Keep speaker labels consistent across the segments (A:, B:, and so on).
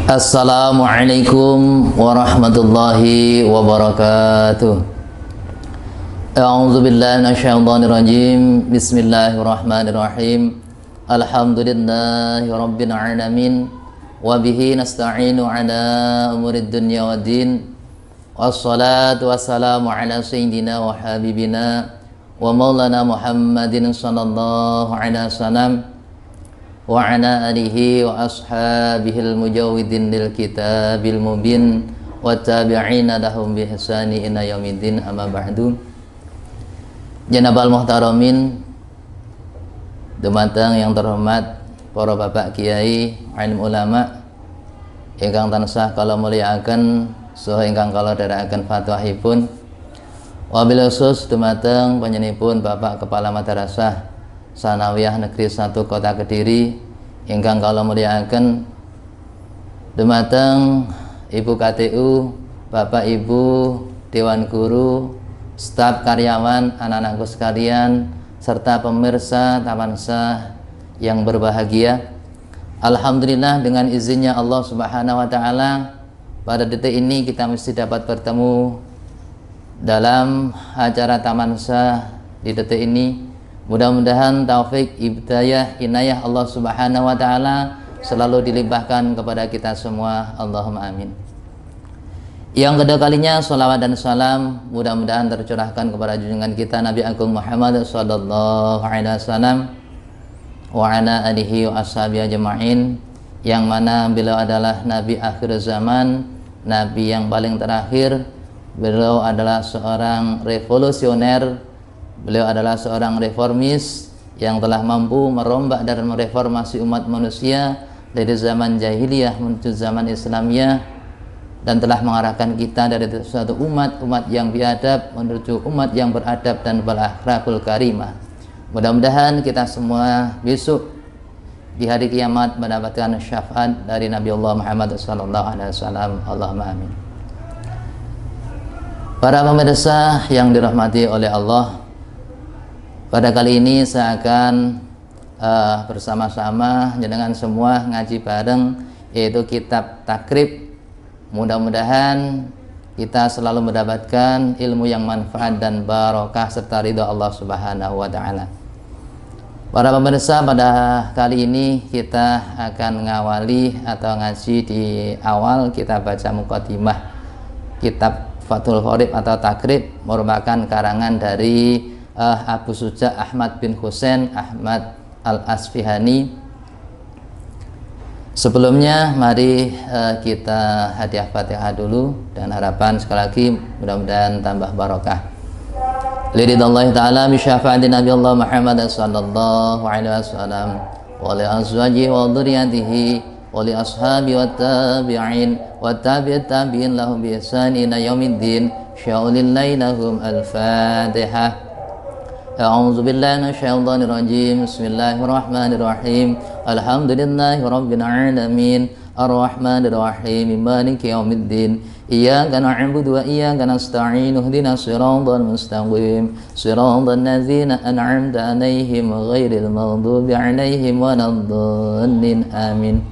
A: Assalamualaikum warahmatullahi wabarakatuh. A'udzu billahi minasyaitonir rajim. Bismillahirrahmanirrahim. Alhamdulillahi rabbil alamin wa bihi nasta'inu ala umurid dunya waddin. Wassalatu wassalamu ala sayyidina wa habibina wa maulana Muhammadin sallallahu alaihi wasallam wa ala alihi wa ashabihil mujawidin lil kitabil mubin wa tabi'ina lahum bi ihsani ila yaumiddin, amma ba'du. Janabal muhtaramin, dumateng yang terhormat para bapak kiai alim ulama ingkang tansah kala mulyakaken saha ingkang kala dherekaken fatwahipun, wabil khusus dumateng panjenenganipun Bapak Kepala Madrasah Sanawiyah Negeri 1 Kota Kediri ingkang kala mulyakaken, dumateng Ibu KTU, Bapak Ibu Dewan Guru, staf karyawan, anak-anakku sekalian, serta pemirsa Tamansa yang berbahagia. Alhamdulillah, dengan izinnya Allah Subhanahu wa taala, pada detik ini kita mesti dapat bertemu dalam acara Tamansa di detik ini. Mudah-mudahan taufik, hidayah, inayah Allah Subhanahu wa taala selalu dilimpahkan kepada kita semua. Allahumma amin. Yang kedua kalinya salawat dan salam mudah-mudahan tercurahkan kepada junjungan kita Nabi Agung Muhammad sallallahu alaihi wasallam wa ala alihi wa ashabihi ajma'in, yang mana beliau adalah Nabi akhir zaman, Nabi yang paling terakhir. Beliau adalah seorang revolusioner. Beliau adalah seorang reformis yang telah mampu merombak dan mereformasi umat manusia dari zaman jahiliyah menuju zaman Islamiyah, dan telah mengarahkan kita dari suatu umat yang biadab menuju umat yang beradab dan berakhlakul karimah. Mudah-mudahan kita semua besok di hari kiamat mendapatkan syafaat dari Nabi Allah Muhammad SAW. Allahumma amin. Para pemirsa yang dirahmati oleh Allah, pada kali ini saya akan bersama-sama dengan semua ngaji bareng, yaitu kitab takrib. Mudah-mudahan kita selalu mendapatkan ilmu yang manfaat dan barokah serta ridha Allah Subhanahu wa taala. Para pemirsa, pada kali ini kita akan mengawali atau ngaji di awal kita baca muqaddimah kitab Fathul Qorib atau takrib, merupakan karangan dari Abu Suja Ahmad bin Husain Ahmad Al-Asfihani. Sebelumnya mari kita hadiah Fatihah dulu, dan harapan sekali lagi mudah-mudahan tambah barokah. Liridallahu ta'ala bi syafaati Nabi Allah Muhammad sallallahu alaihi wasallam wa li azwajihi wa dzurriyyatihi wa li ashabi wa tabi'in wa tabi'it tabi'in lahum bi ihsan ila yaumiddin. Sya'ulillahi lahum al-Fatihah. A'udzu billahi minasyaitonir rajim. Bismillahirrahmanirrahim. Alhamdulillahi rabbil alamin. Arrahmanir rahim. Maliki yaumiddin. Iyyaka na'budu wa iyyaka nasta'in. Ihdinas siratal mustaqim. Siratal ladzina an'amta 'alaihim ghairil maghdubi 'alaihim waladdallin. Amin.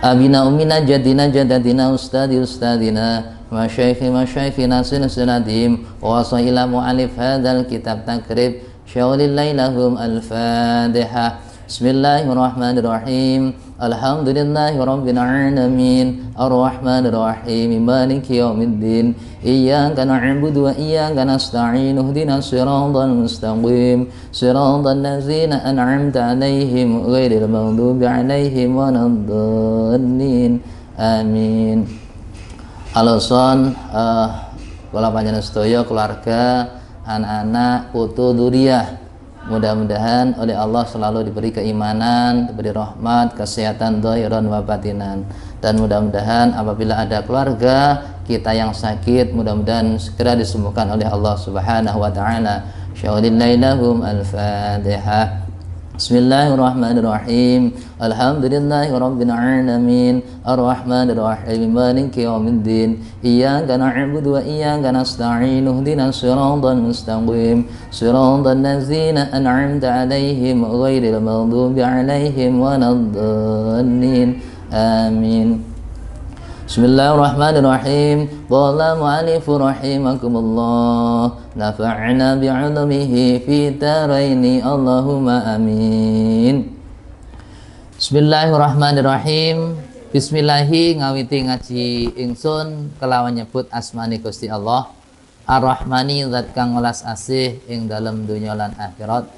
A: Abina ummina jaddina jaddatina ustadi ustadina masyaikhina silsilatim wa ila mu'alif hadzal kitab takrib. Syaulillahi lahum al-Fatihah. Bismillahirrahmanirrahim. Alhamdulillahi rabbil alamin. Arrahmanir rahim. Maliki yaumiddin. Iyyaka na'budu wa iyyaka nasta'in. Ihdinas siratal mustaqim. Siratal ladzina an'amta 'alaihim ghairil maghdubi 'alaihim waladdallin. Amin. Alasan kula panjenengan sedaya, keluarga, anak-anak, putu dzurriyyah, mudah-mudahan oleh Allah selalu diberi keimanan, diberi rahmat, kesehatan zahiran wa batinan, dan mudah-mudahan apabila ada keluarga kita yang sakit, mudah-mudahan segera disembuhkan oleh Allah Subhanahu wa taala. Syaulillahi lahum al-Fatihah. Bismillahirrahmanirrahim. Alhamdulillahi rabbil alamin. Arrahmanir rahim. Maliki yaumiddin. Iyyaka na'budu wa iyyaka nasta'in. Ihdinas siratal mustaqim. Siratal ladzina an'amta 'alaihim ghairil maghdubi 'alaihim waladdallin. Amin. Bismillahirrahmanirrahim. Qala mu'allifu rahimakumullah, nafa'na bi'ulumihi fi daraini, Allahumma amin. Bismillahirrahmanirrahim. Bismillahi ngawiti ngaji ingsun kelawan nyebut asmani Gusti Allah Ar-Rahmani, zat kang welas asih ing dalem donya lan akhirat.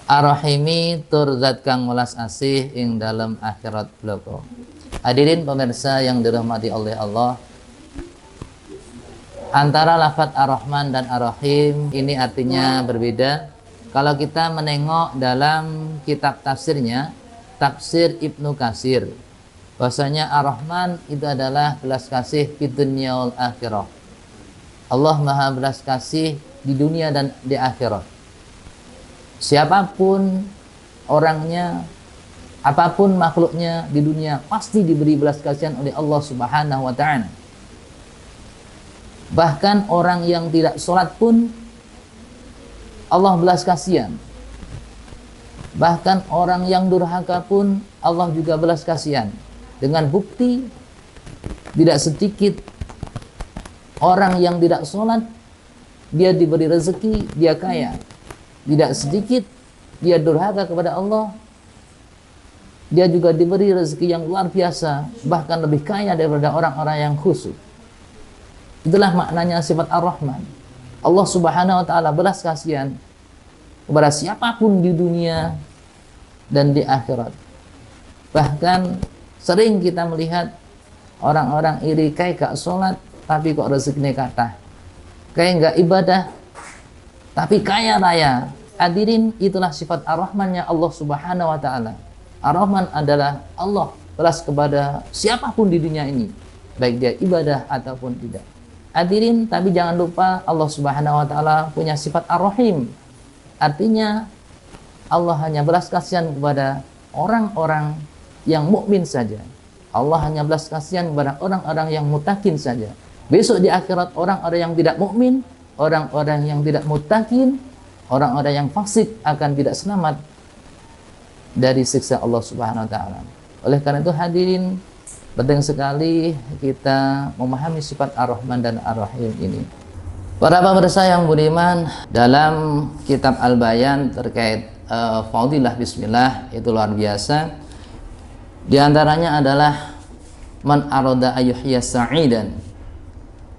A: Ar-Rahimi, tur zat kang welas asih ing dalem akhirat bloko. Hadirin pemirsa yang dirahmati oleh Allah, antara lafaz Ar-Rahman dan Ar-Rahim ini artinya berbeda. Kalau kita menengok dalam kitab tafsirnya, tafsir Ibnu Katsir, bahwasanya Ar-Rahman itu adalah belas kasih di dunia wal akhirah. Allah maha belas kasih di dunia dan di akhirat. Siapapun orangnya, apapun makhluknya di dunia pasti diberi belas kasihan oleh Allah Subhanahu wa ta'ala. Bahkan orang yang tidak sholat pun Allah belas kasihan. Bahkan orang yang durhaka pun Allah juga belas kasihan. Dengan bukti tidak sedikit orang yang tidak sholat dia diberi rezeki, dia kaya. Tidak sedikit dia durhaka kepada Allah, dia juga diberi rezeki yang luar biasa, bahkan lebih kaya daripada orang-orang yang khusyuk. Itulah maknanya sifat Ar-Rahman. Allah Subhanahu wa ta'ala belas kasihan kepada siapapun di dunia dan di akhirat. Bahkan sering kita melihat orang-orang iri, kayak gak sholat tapi kok rezekinya kata, kayak gak ibadah tapi kaya raya. Hadirin, itulah sifat Ar-Rahmannya Allah Subhanahu wa ta'ala. Ar-Rahman adalah Allah belas kepada siapapun di dunia ini, baik dia ibadah ataupun tidak. Hadirin, tapi jangan lupa Allah Subhanahu wa ta'ala punya sifat Ar-Rahim. Artinya Allah hanya belas kasihan kepada orang-orang yang mukmin saja. Allah hanya belas kasihan kepada orang-orang yang muttaqin saja. Besok di akhirat orang-orang yang tidak mukmin, orang-orang yang tidak muttaqin, orang-orang yang fasik akan tidak selamat dari siksa Allah Subhanahu wa ta'ala. Oleh karena itu hadirin, penting sekali kita memahami sifat Ar-Rahman dan Ar-Rahim ini. Para pemirsa yang budiman, dalam kitab Al-Bayan terkait fadilah bismillah itu luar biasa. Di antaranya adalah man arada ayyuhya sa'idan,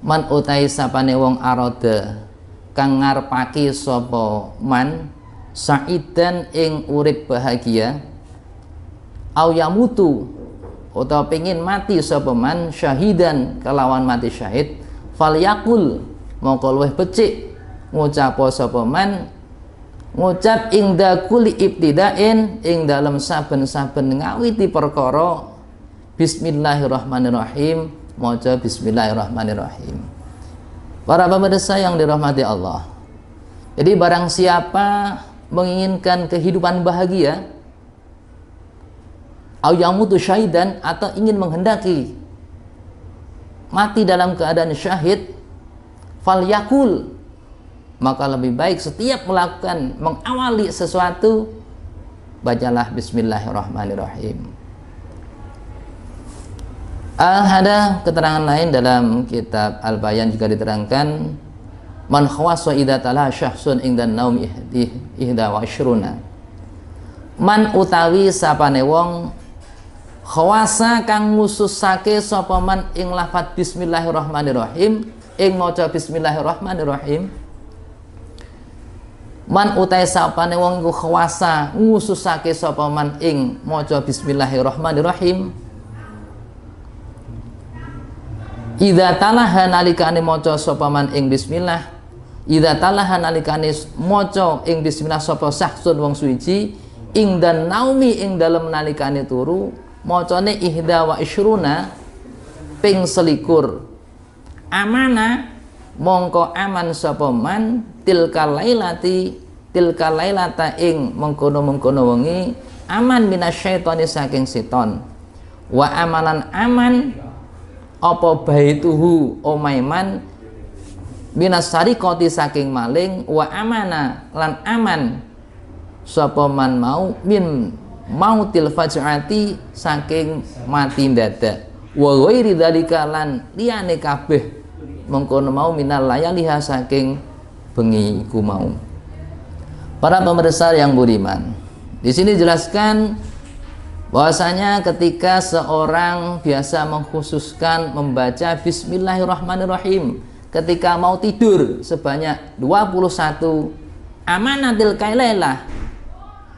A: man utai sapane wong arada kang ngarepake sapa man sa'idan ing urip bahagia, au yamutu utawa pengin mati sapa man syahidan kelawan mati syahid, falyakul mongko luwih becik ngucap sapa man, ngucap ingda kulli ibtidain ing dalam saben-saben ngawiti perkara bismillahirrahmanirrahim, maca bismillahirrahmanirrahim. Para pemirsa yang dirahmati Allah, jadi barang siapa menginginkan kehidupan bahagia, au yamutu syahidan, atau ingin menghendaki mati dalam keadaan syahid, falyakul, maka lebih baik setiap melakukan mengawali sesuatu bacalah bismillahirrahmanirrahim. Ada keterangan lain dalam kitab Al-Bayan juga diterangkan, man khawasa idza tala syahsun ingdan naum ihda wa asyruna, man utawi sapane wong khawasa kang ngususake sapa man ing lafaz bismillahirrahmanirrahim, ing maca bismillahirrahmanirrahim. Man utai sapane wong iku khawasa ngususake sapa man ing maca bismillahirrahmanirrahim, idza talaha nalikane maca sapa man ing bismillah, idza talaha nalikane maca ing bismillah sapa sahsun wong suci, ing dan naumi ing dalem nalikane turu macane ihda wa isyruna ping selikur, amana mongko aman sapa man tilka lailata ing mengkono-mengkono wengi, aman minasyaitani saking seton, wa amanan aman apa baituhu omaiman minasariqati saking maling, wa amana lan aman sapa man mau min mautil faj'ati saking mati dadak, wa ghairi dzalika lan liyane kabeh mengkono mau minal layaliha saking bengi iku mau. Para pemirsa yang budiman, di sini jelaskan bahwasanya ketika seorang biasa mengkhususkan membaca Bismillahirrahmanirrahim ketika mau tidur sebanyak 21 amanatil kailah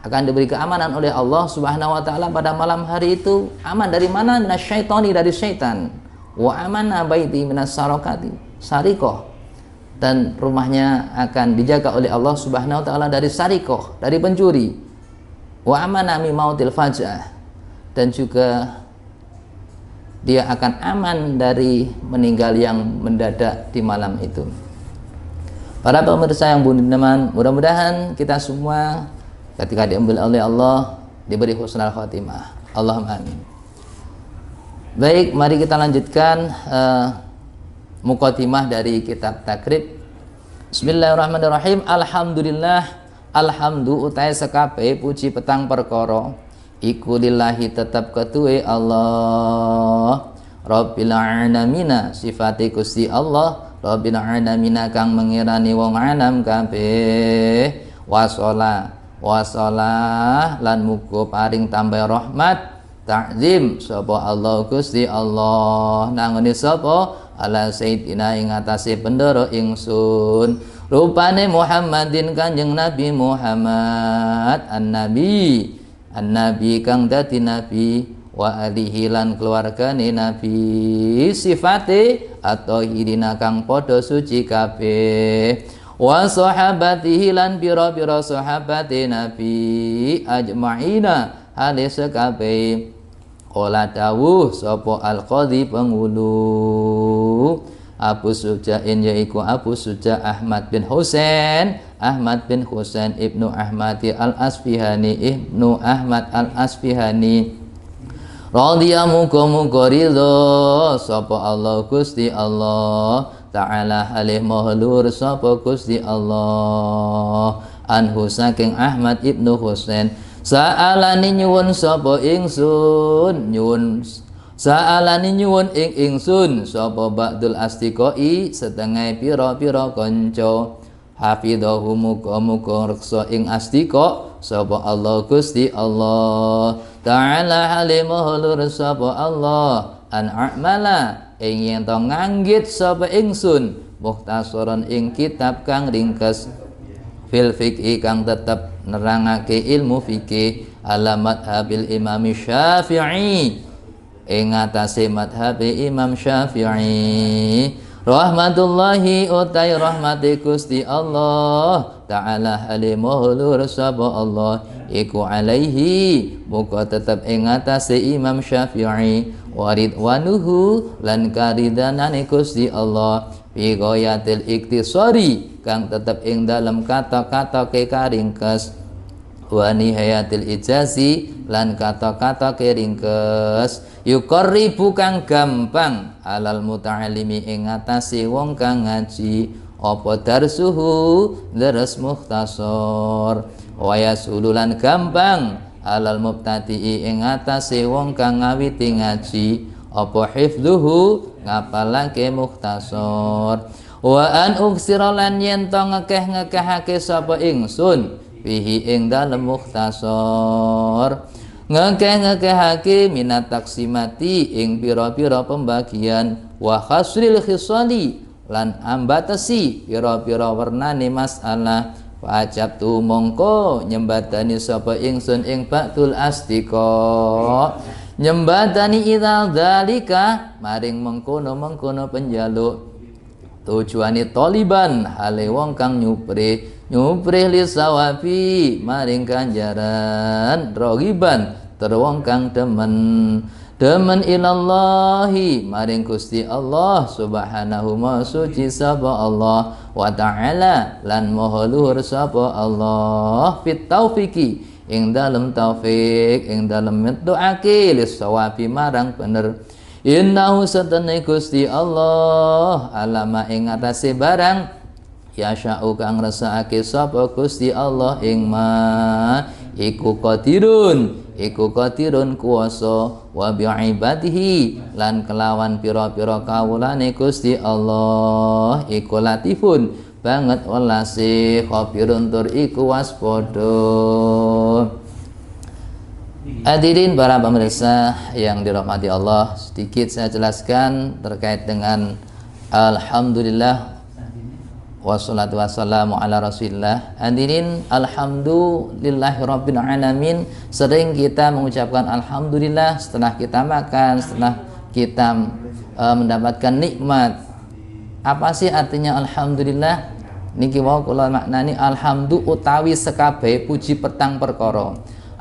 A: akan diberi keamanan oleh Allah Subhanahu wa taala pada malam hari itu. Aman dari mana? Minasyaitani, dari syaitan. Wa amana baiti minas sarakati, sarikoh, dan rumahnya akan dijaga oleh Allah Subhanahu wa taala dari sarikoh, dari pencuri. Wa amana mi mautil fajah, dan juga dia akan aman dari meninggal yang mendadak di malam itu. Para pemirsa yang budiman, mudah-mudahan kita semua ketika diambil oleh Allah diberi husnul khatimah. Allahumma amin. Baik, mari kita lanjutkan muqaddimah dari kitab Takrib. Bismillahirrahmanirrahim. Alhamdulillah, alhamdu utai sekape puji petang perkara iku lillahi tetap ketuwe Allah Rabbil alamina, sifate Gusti Allah Rabbil alamina kang mengirani wong alam kabeh. Wasolah lan muga paring tambah rahmat ta'zim sapa Allah Gusti Allah nangone sapa ala sayyidina ing atase bendera ingsun rupane Muhammadin kanjeng Nabi Muhammad an-nabi kang dadi nabi wa alihi lan keluargane nabi sifate atau hirina kang padha suci kabeh wa sahabatihi lan pira-pira sahabate nabi ajma'ina hale sekabeh. Ola dawuh sapa al-qadhi penghulu Abu Sujain, yaiku Abu Suja Ahmad bin Husain ibnu Ahmadi al-Asfihani ibnu Ahmad al-Asfihani radhiya muga-muga ridho sapa Allah Gusti Allah ta'ala halih mahlur sapa Gusti Allah anhu saking Ahmad ibnu Husain sa'alani nyuwun sapa ingsun sa'alani nyuwun ing ingsun sapa ba'dul astiqoi setengah pira-pira kanca hafidhahu muga-muga reksa ing astiqa sapa Allah Gusti Allah ta'ala halih mahlur sapa Allah an a'mala ing yen to nganggit sapa ingsun mukhtasaran ing kitab kang ringkes fil fiqhi kang tetep nerangake ilmu fikih alamat habil Imam Syafi'i ing atase madhabe Imam Syafi'i rahmatullahi utai rahmati Gusti Allah ta'ala halimuhulur sapa Allah iku alaihi muga tetep ing atase Imam Syafi'i waridwanuhu lan karidanane Gusti Allah fi ghayatil iktisari kang tetep ing dalam kata-kata ke karingkes wa nihayatil ijazi lan kata-kata ke ringkes yuqarribu kang gampang alal muta'allimi ing atase wong kang ngaji apa darsuhu daras mukhtasar wa yasululan gampang alal mubtadi'i ing atase wong kang ngawiti ngaji apa hifdzuhu ngapalake mukhtasar wa an uksira lan yen to ngekeh-ngekehake sapa ingsun fihi ing dalem mukhtasar ngekeh-ngekehake minat taksimati ing pira-pira pembagian wa khasril khisali lan ambatasi pira-pira wernane masalah wajab tu mongko nyembadani sapa ingsun ing ba'dul astiqa nyembadani idzal dzalika maring mengkono-mengkono penjaluk tujuane taliban hale wong kang nyuprih li sawabi maring ganjaran rogiban terwong kang demen ilallahi maring Gusti Allah subhanahu wa suci sapa Allah wa ta'ala lan maha luhur sapa Allah fit taufiqi ing dalem taufik ing dalem doake lis sawabi marang bener innahu satane Gusti Allah alama ing atase barang ya sya'u kang resake sapa Gusti Allah ing ma iku qadirun iku qadirun kuwasa wa bi'ibadihi lan kelawan pira-pira kawulane Gusti Allah iku latifun banget welase khabirun tur iku waspada. Hadirin para pemirsa yang dirahmati Allah, sedikit saya jelaskan terkait dengan alhamdulillah wassalatu wassalamu ala rasulillah. Hadirin, alhamdulillahirabbil alamin. Sering kita mengucapkan alhamdulillah setelah kita makan, setelah kita mendapatkan nikmat. Apa sih artinya alhamdulillah? Niki wau kula maknani alhamdu utawi sekabeh puji petang perkara.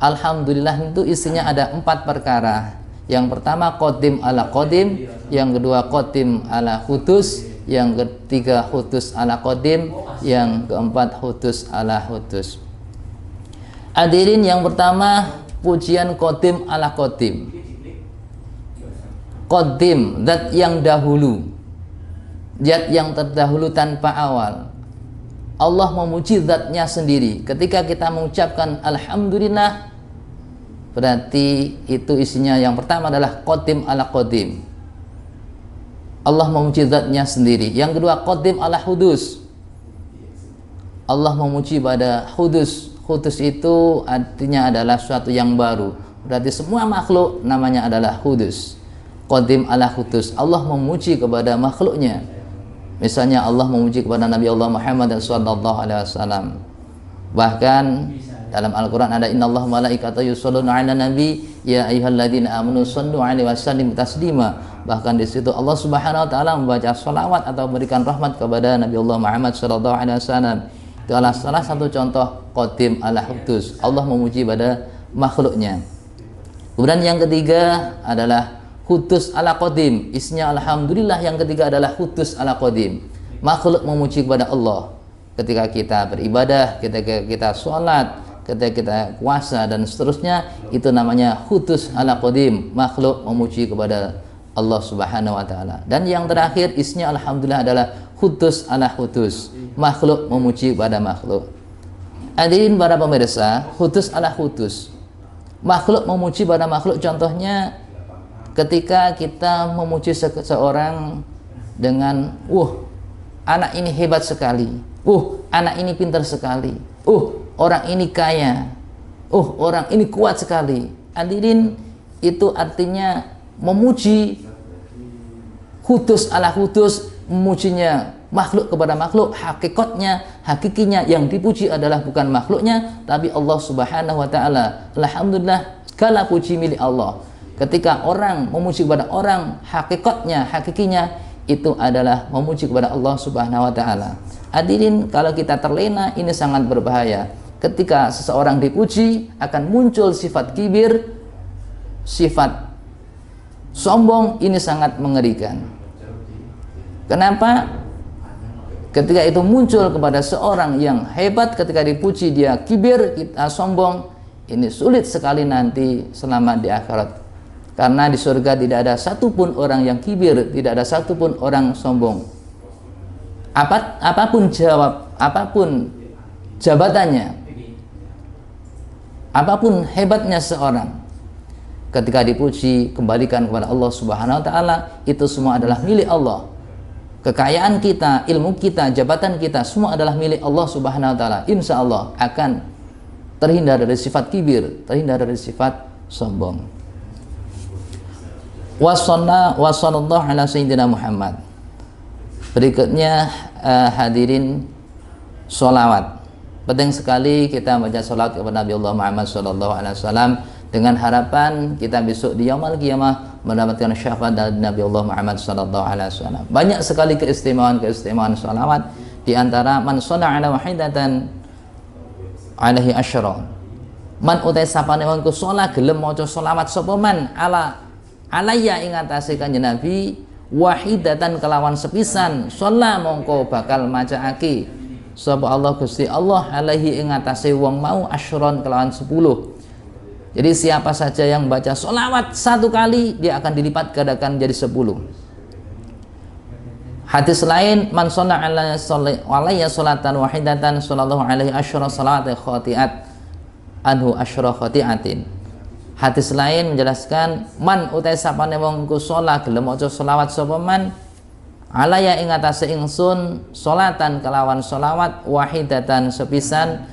A: Alhamdulillah itu isinya ada 4 perkara. Yang pertama qadim ala qadim, yang kedua qadim ala khutus, yang ketiga khutus ala qadim, yang keempat khutus ala khutus. Hadirin, yang pertama pujian qadim ala qadim. Qadim, zat yang dahulu, zat yang terdahulu tanpa awal. Allah memuji zatnya sendiri. Ketika kita mengucapkan alhamdulillah, berarti itu isinya yang pertama adalah qadim ala qadim. Allah memuji zatnya sendiri. Yang kedua qadim ala hudus. Allah memuji pada hudus. Hudus itu artinya adalah suatu yang baru. Berarti semua makhluk namanya adalah hudus. Qadim ala hudus. Allah memuji kepada makhluknya. Misalnya Allah memuji kepada Nabi Allah Muhammad SAW. Bahkan dalam Al-Quran ada innallaha malaikatahu yusholluna 'alan nabi ya ayyuhalladzina amanu shallu 'alaihi wasallimu taslima. Bahkan di situ Allah Subhanahu wa taala membaca salawat atau memberikan rahmat kepada Nabi Allah Muhammad sallallahu alaihi wasallam. Itu adalah salah satu contoh qadim ala hudus. Allah memuji pada makhluknya. Kemudian yang ketiga adalah khutus ala qadim. Isinya alhamdulillah. Yang ketiga adalah khutus ala qadim. Makhluk memuji kepada Allah ketika kita beribadah, ketika kita sholat, ketika kita puasa dan seterusnya. Itu namanya khutus ala qadim. Makhluk memuji kepada Allah Subhanahu wa taala. Dan yang terakhir isinya alhamdulillah adalah khutus ala khutus. Makhluk memuji kepada makhluk. Hadirin para pemirsa, khutus ala khutus. Makhluk memuji pada makhluk, contohnya ketika kita memuji seseorang dengan anak ini hebat sekali, anak ini pintar sekali, orang ini kaya, orang ini kuat sekali. Hadirin, itu artinya memuji khutus ala khutus, memujinya makhluk kepada makhluk. Hakikinya yang dipuji adalah bukan makhluknya, tapi Allah Subhanahu wa taala. Alhamdulillah, segala puji milik Allah. Ketika orang memuji kepada orang, hakikinya itu adalah memuji kepada Allah Subhanahu wa taala. Hadirin, kalau kita terlena, ini sangat berbahaya. Ketika seseorang dipuji, akan muncul sifat kibir, sifat sombong. Ini sangat mengerikan. Kenapa? Ketika itu muncul kepada seorang yang hebat, ketika dipuji dia kibir, kita sombong. Ini sulit sekali nanti selamat di akhirat. Karena di surga tidak ada satupun orang yang kibir, tidak ada satupun orang sombong. Apapun jabatannya, apapun hebatnya seorang, ketika dipuji, kembalikan kepada Allah Subhanahu wa taala. Itu semua adalah milik Allah. Kekayaan kita, ilmu kita, jabatan kita, semua adalah milik Allah Subhanahu wa taala. Insya Allah akan terhindar dari sifat kibir, terhindar dari sifat sombong. Wassallallahu ala sayyidina Muhammad. Berikutnya hadirin, sholawat. Penting sekali kita baca sholawat kepada Nabi Allah Muhammad SAW, dengan harapan kita besok di yaumul qiyamah mendapatkan syafaat dari Nabi Allah Muhammad SAW. Banyak sekali keistimewaan sholawat. Di antara man shalla ala wahidatan alaihi asyra. Man utai sapane wong ku sholat gelem maca sholawat sapa man alayya ing atase Kanjeng Nabi wahidatan kelawan sepisan, sholat mongko bakal macaake sapa Allah Gusti Allah alaihi ing atase wong mau asyron kelawan 10. Jadi siapa saja yang baca sholawat 1 kali, dia akan dilipat gandakan jadi 10. Hadis lain, man shalla alayya sholatan wahidatan sallallahu alaihi asyra salawat khati'at anhu asyra khati'atin. Hadis lain menjelaskan man utai sapane wong ku sholat gelem maca selawat sapa man alaya ing atase ingsun sholatan kelawan sholawat wahidatan sepisan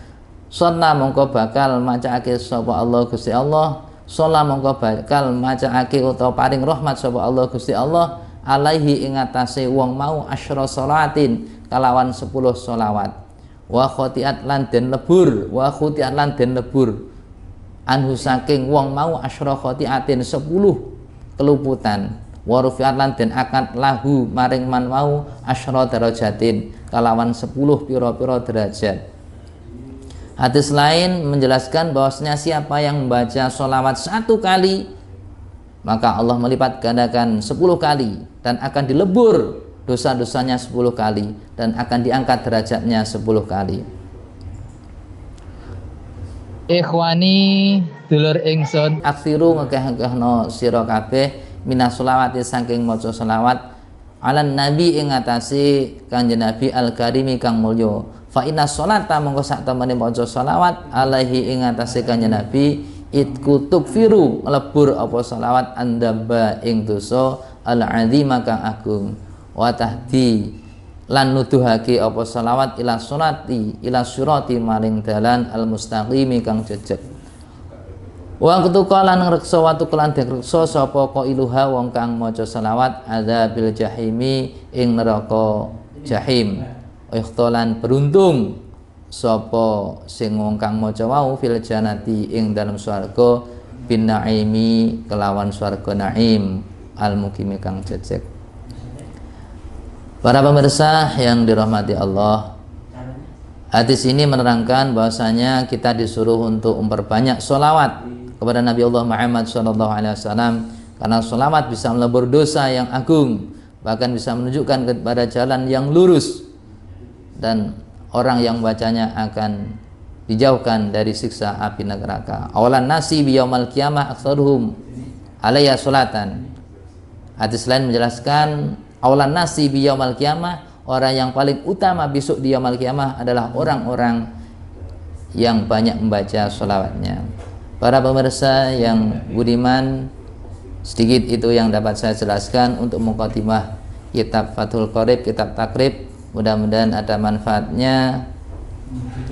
A: shalla mongko bakal macaake sapa Allah Gusti Allah shalla mongko bakal macaake utawa paring rahmat sapa Allah Gusti Allah alaihi ing atase wong mau asyra sholatin kelawan 10 sholawat wa khotiat lan den lebur anhu saking wong mau asyra khotiatin 10 keluputan wa rufi'at lan den akad lahu maring man mau asyra darajatin kalawan 10 pira-pira derajat. Hadis lain menjelaskan bahwasanya siapa yang membaca sholawat 1 kali maka Allah melipat gandakan 10 kali dan akan dilebur dosa-dosanya 10 kali dan akan diangkat derajatnya 10 kali.
B: Ikhwani dulur ingsun
A: aksiru ngekeh-ngekehno sira kabeh minas sholawati saking maca sholawat alan nabi ing ngatasi Kanjeng Nabi al-karimi kang mulya fa inna sholata mongko sak temene maca sholawat alaihi ing ngatasi Kanjeng Nabi itkutub firu lebur apa sholawat andaba ing dosa al-azima kang agung wa tahdi lan nuduhake apa selawat ila sholati ila surati maring dalan al mustaqimi kang jejeg wa ketuka lan ngreksa watu kelan dekreksa sapa qailuha wong kang maca selawat adzabil jahimi ing neraka jahim ikhtolan beruntung sapa sing wong kang maca wau fil janati ing dalam swarga bin naimi kelawan swarga naim al mukimi kang jejeg. Para pemirsa yang dirahmati Allah, hadis ini menerangkan bahwasanya kita disuruh untuk memperbanyak sholawat kepada Nabi Allah Muhammad SAW karena sholawat bisa melebur dosa yang agung, bahkan bisa menunjukkan kepada jalan yang lurus dan orang yang bacanya akan dijauhkan dari siksa api neraka. Awalan nasi biyaumal qiyamah aktsaruhum alayya sholatan. Hadis lain menjelaskan awalan nasi bi yaumil qiyamah, orang yang paling utama besok di yaumil qiyamah adalah orang-orang yang banyak membaca sholawatnya. Para pemirsa yang budiman, sedikit itu yang dapat saya jelaskan untuk mukadimah kitab Fathul Qorib, kitab takrib. Mudah-mudahan ada manfaatnya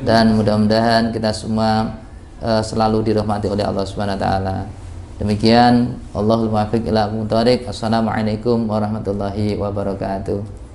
A: dan mudah-mudahan kita semua selalu dirahmati oleh Allah Subhanahu wa taala. Demikian, Allahul muwaffiq ila aqwamit thoriq. Assalamualaikum warahmatullahi wabarakatuh.